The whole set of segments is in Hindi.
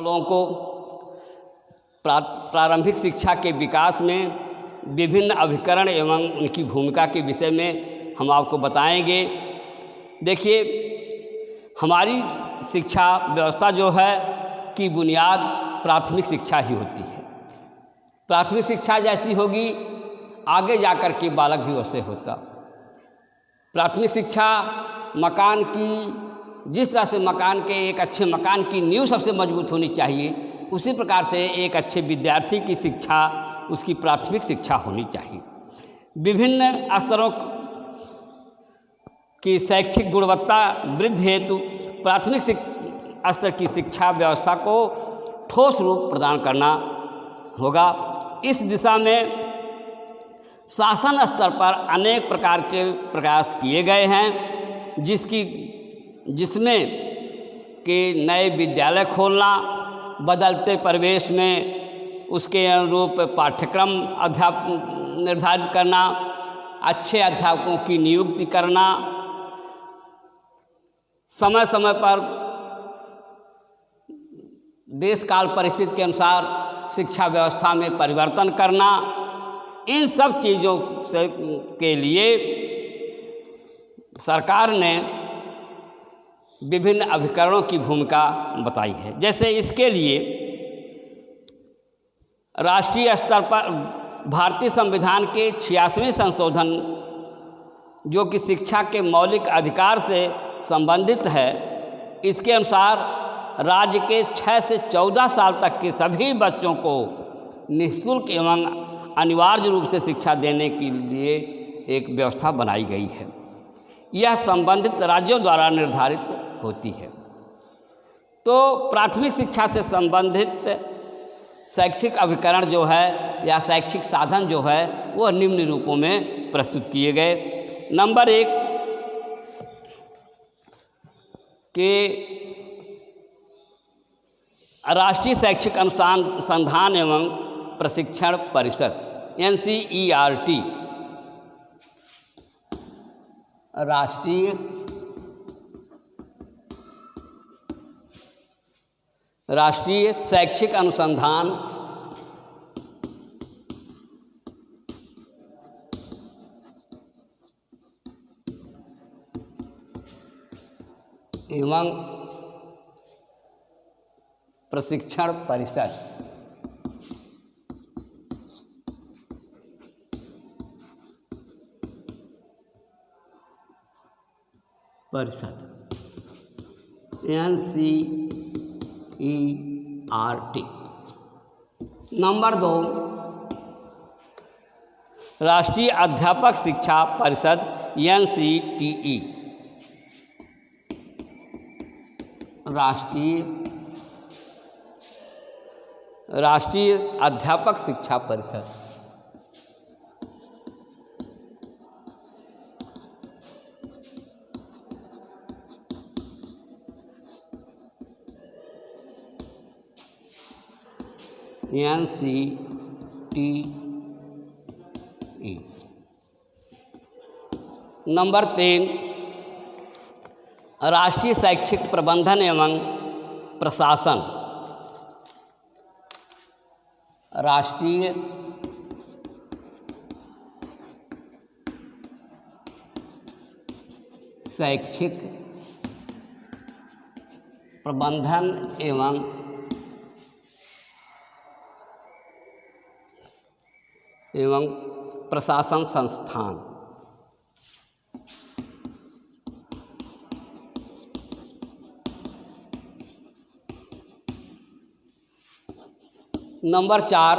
लोगों को प्रारंभिक शिक्षा के विकास में विभिन्न अभिकरण एवं उनकी भूमिका के विषय में हम आपको बताएंगे। देखिए, हमारी शिक्षा व्यवस्था जो है की बुनियाद प्राथमिक शिक्षा ही होती है। प्राथमिक शिक्षा जैसी होगी आगे जाकर के बालक भी वैसे होगा। प्राथमिक शिक्षा मकान की, जिस तरह से मकान के एक अच्छे मकान की नींव सबसे मजबूत होनी चाहिए, उसी प्रकार से एक अच्छे विद्यार्थी की शिक्षा उसकी प्राथमिक शिक्षा होनी चाहिए। विभिन्न स्तरों की शैक्षिक गुणवत्ता वृद्धि हेतु प्राथमिक स्तर की शिक्षा व्यवस्था को ठोस रूप प्रदान करना होगा। इस दिशा में शासन स्तर पर अनेक प्रकार के प्रयास किए गए हैं, जिसमें कि नए विद्यालय खोलना, बदलते परिवेश में उसके अनुरूप पाठ्यक्रम निर्धारित करना, अच्छे अध्यापकों की नियुक्ति करना, समय समय पर देश काल परिस्थिति के अनुसार शिक्षा व्यवस्था में परिवर्तन करना, इन सब चीज़ों से के लिए सरकार ने विभिन्न अभिकरणों की भूमिका बताई है। जैसे इसके लिए राष्ट्रीय स्तर पर भारतीय संविधान के 86वें संशोधन, जो कि शिक्षा के मौलिक अधिकार से संबंधित है, इसके अनुसार राज्य के 6 से 14 साल तक के सभी बच्चों को निःशुल्क एवं अनिवार्य रूप से शिक्षा देने के लिए एक व्यवस्था बनाई गई है। यह संबंधित राज्यों द्वारा निर्धारित होती है। तो प्राथमिक शिक्षा से संबंधित शैक्षिक अभिकरण जो है या शैक्षिक साधन जो है वह निम्न रूपों में प्रस्तुत किए गए। नंबर 1 कि राष्ट्रीय शैक्षिक अनुसंधान एवं प्रशिक्षण परिषद NCERT, राष्ट्रीय शैक्षिक अनुसंधान एवं प्रशिक्षण परिषद NCERT। नंबर 2 राष्ट्रीय अध्यापक शिक्षा परिषद NCTE, राष्ट्रीय अध्यापक शिक्षा परिषद। NCTE। नंबर 3 राष्ट्रीय शैक्षिक प्रबंधन एवं प्रशासन, राष्ट्रीय शैक्षिक प्रबंधन एवं प्रशासन संस्थान। नंबर 4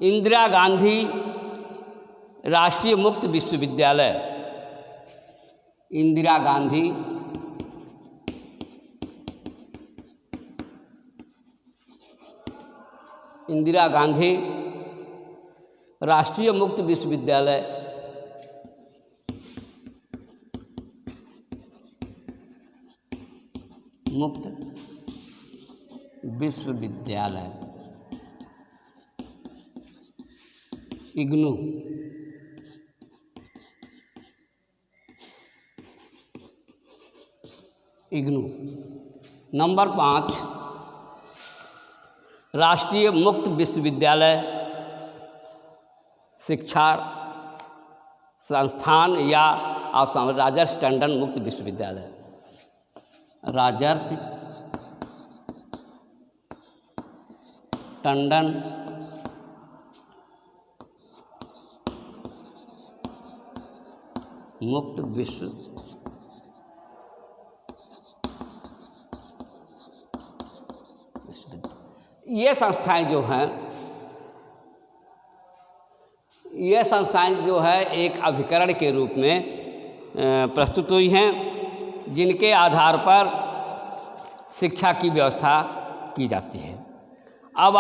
इंदिरा गांधी राष्ट्रीय मुक्त विश्वविद्यालय, इंदिरा गांधी राष्ट्रीय मुक्त विश्वविद्यालय। इग्नू। नंबर 5 राष्ट्रीय मुक्त विश्वविद्यालय शिक्षा संस्थान या आप समझ राजर्षि टंडन मुक्त विश्वविद्यालय, राजर्षि टंडन मुक्त विश्वविद्यालय। ये संस्थाएं जो है एक अभिकरण के रूप में प्रस्तुत हुई हैं, जिनके आधार पर शिक्षा की व्यवस्था की जाती है। अब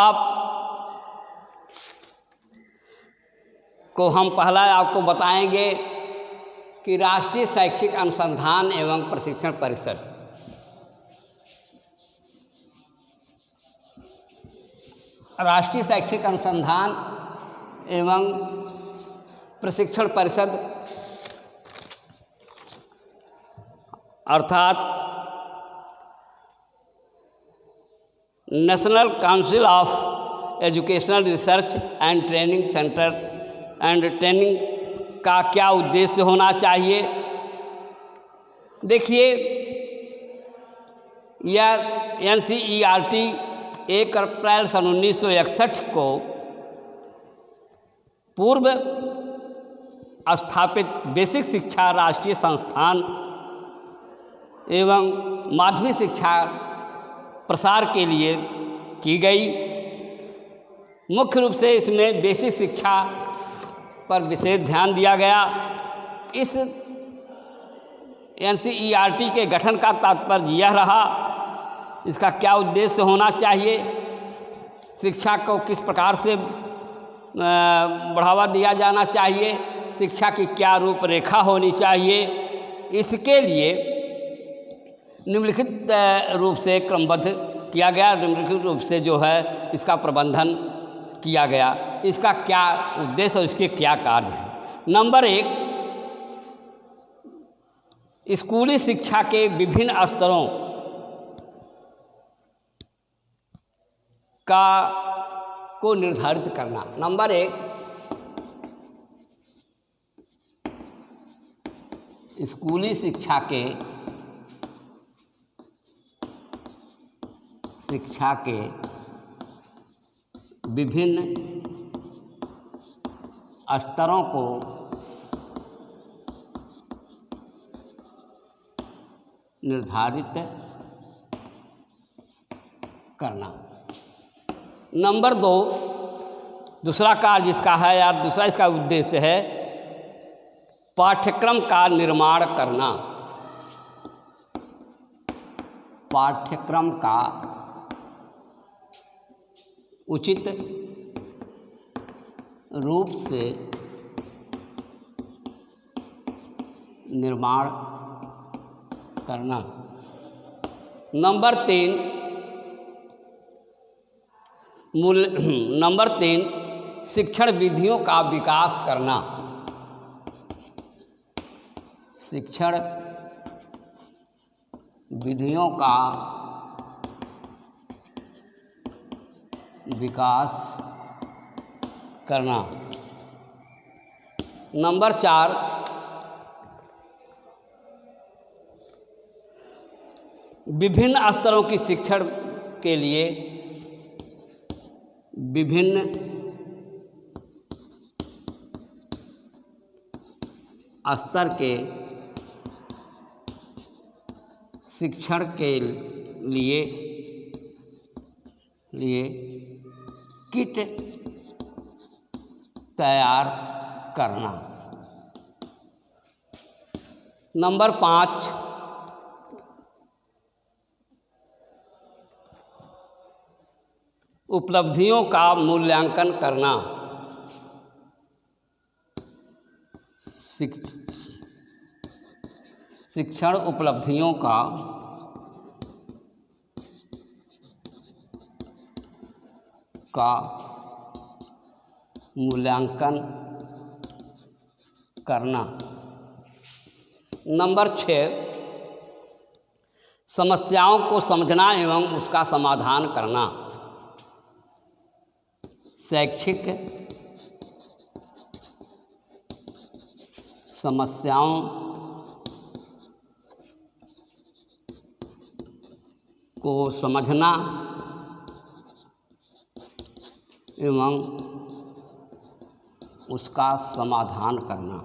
हम पहला आपको बताएंगे कि राष्ट्रीय शैक्षिक अनुसंधान एवं प्रशिक्षण परिषद, राष्ट्रीय शैक्षिक अनुसंधान एवं प्रशिक्षण परिषद अर्थात national council of educational research and training centre and training का क्या उद्देश्य होना चाहिए। देखिए, यह NCERT 1 अप्रैल सन 1961 को पूर्व स्थापित बेसिक शिक्षा राष्ट्रीय संस्थान एवं माध्यमिक शिक्षा प्रसार के लिए की गई। मुख्य रूप से इसमें बेसिक शिक्षा पर विशेष ध्यान दिया गया। इस NCERT के गठन का तात्पर्य यह रहा, इसका क्या उद्देश्य होना चाहिए, शिक्षा को किस प्रकार से बढ़ावा दिया जाना चाहिए, शिक्षा की क्या रूपरेखा होनी चाहिए, इसके लिए निम्नलिखित रूप से क्रमबद्ध किया गया, निम्नलिखित रूप से जो है इसका प्रबंधन किया गया। इसका क्या उद्देश्य और इसके क्या कार्य हैं। नंबर 1, स्कूली शिक्षा के विभिन्न स्तरों को निर्धारित करना। नंबर 1, स्कूली शिक्षा के विभिन्न स्तरों को निर्धारित करना। नंबर 2, दूसरा कार्य जिसका है या दूसरा इसका उद्देश्य है पाठ्यक्रम का निर्माण करना। पाठ्यक्रम का उचित रूप से निर्माण करना। नंबर 3 शिक्षण विधियों का विकास करना। शिक्षण विधियों का विकास करना। नंबर 4, विभिन्न स्तरों की शिक्षण के लिए विभिन्न स्तर के शिक्षण के लिए किट तैयार करना। नंबर 5, उपलब्धियों का मूल्यांकन करना। शिक्षण उपलब्धियों का मूल्यांकन करना। नंबर 6, समस्याओं को समझना एवं उसका समाधान करना। शैक्षिक समस्याओं को समझना एवं उसका समाधान करना।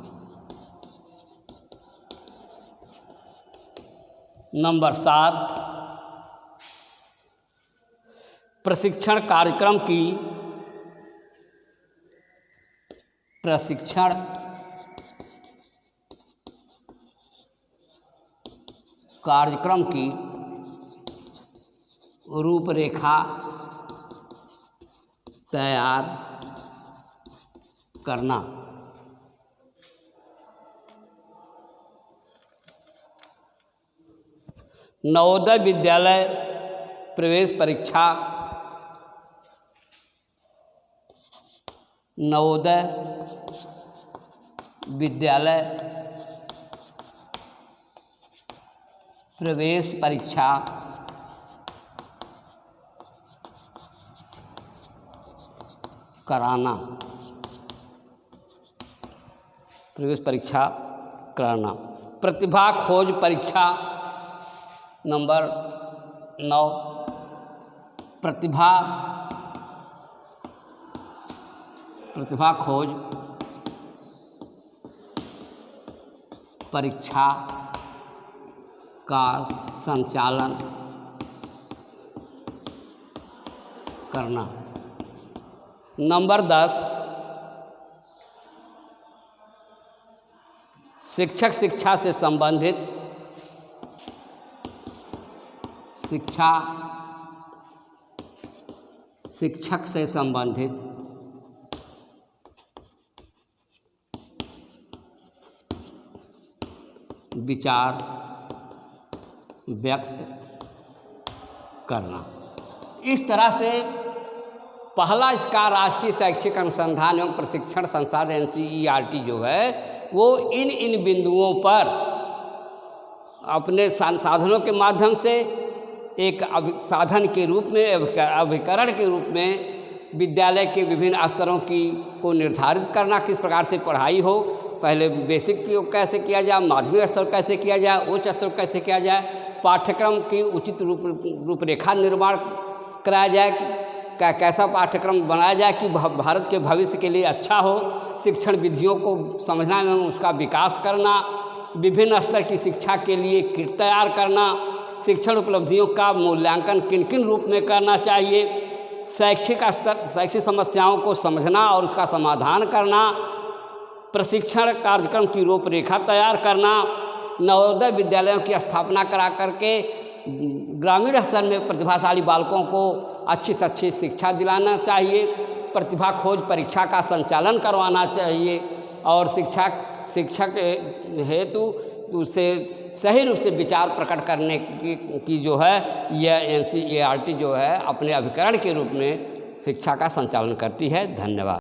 नंबर 7, प्रशिक्षण कार्यक्रम की रूपरेखा तैयार करना। नवोदय विद्यालय प्रवेश परीक्षा, नवोदय विद्यालय प्रवेश परीक्षा कराना, प्रवेश परीक्षा कराना। प्रतिभा खोज परीक्षा नंबर 9, प्रतिभा खोज परीक्षा का संचालन करना। नंबर 10, शिक्षक शिक्षा से संबंधित शिक्षक से संबंधित विचार व्यक्त करना। इस तरह से पहला इसका राष्ट्रीय शैक्षिक अनुसंधान एवं प्रशिक्षण संस्थान NCERT जो है वो इन बिंदुओं पर अपने संसाधनों के माध्यम से एक साधन के रूप में, अभिकरण के रूप में विद्यालय के विभिन्न स्तरों को निर्धारित करना, किस प्रकार से पढ़ाई हो, पहले बेसिक कैसे किया जाए, माध्यमिक स्तर कैसे किया जाए, उच्च स्तर कैसे किया जाए, पाठ्यक्रम की उचित रूपरेखा निर्माण कराया जाए, कैसा पाठ्यक्रम बनाया जाए कि भारत के भविष्य के लिए अच्छा हो, शिक्षण विधियों को समझना एवं उसका विकास करना, विभिन्न स्तर की शिक्षा के लिए किट तैयार करना, शिक्षण उपलब्धियों का मूल्यांकन किन किन रूप में करना चाहिए, शैक्षिक समस्याओं को समझना और उसका समाधान करना, प्रशिक्षण कार्यक्रम की रूपरेखा तैयार करना, नवोदय विद्यालयों की स्थापना करा करके ग्रामीण स्तर में प्रतिभाशाली बालकों को अच्छी से अच्छी शिक्षा दिलाना चाहिए, प्रतिभा खोज परीक्षा का संचालन करवाना चाहिए और शिक्षक हेतु उसे सही रूप से विचार प्रकट करने की जो है यह NCERT जो है अपने अभिकरण के रूप में शिक्षा का संचालन करती है। धन्यवाद।